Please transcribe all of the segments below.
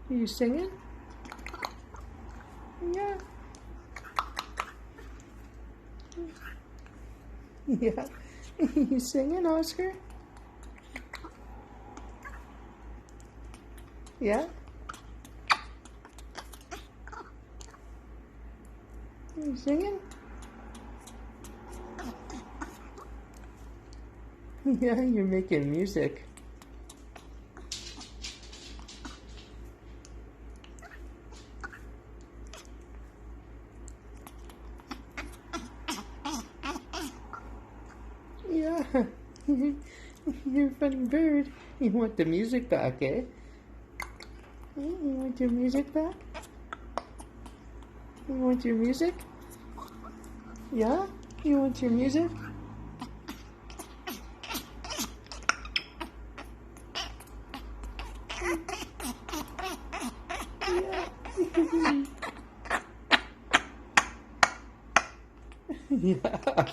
Are you singing? Yeah. Yeah. You singing, Oscar? Yeah? You singing? Yeah, you're making music. Yeah. You're a funny bird. You want the music back, eh? You want your music back? You want your music? Yeah? You want your music? Yeah. Yeah.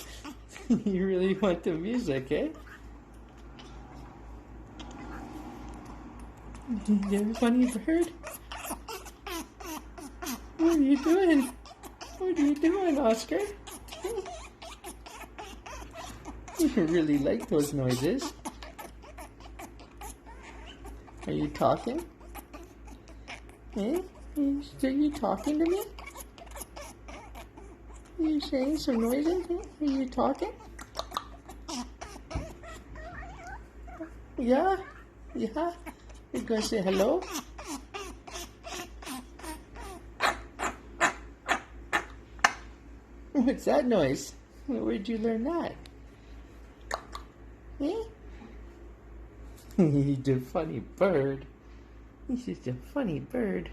You really want the music, eh? You're a funny bird. What are you doing? What are you doing, Oscar? You really like those noises. Are you talking? Eh? Are you talking to me? Are you saying some noises? Are you talking? Yeah? Yeah? You gonna say hello? What's that noise? Where'd you learn that? Eh? He's a funny bird. He's just a funny bird.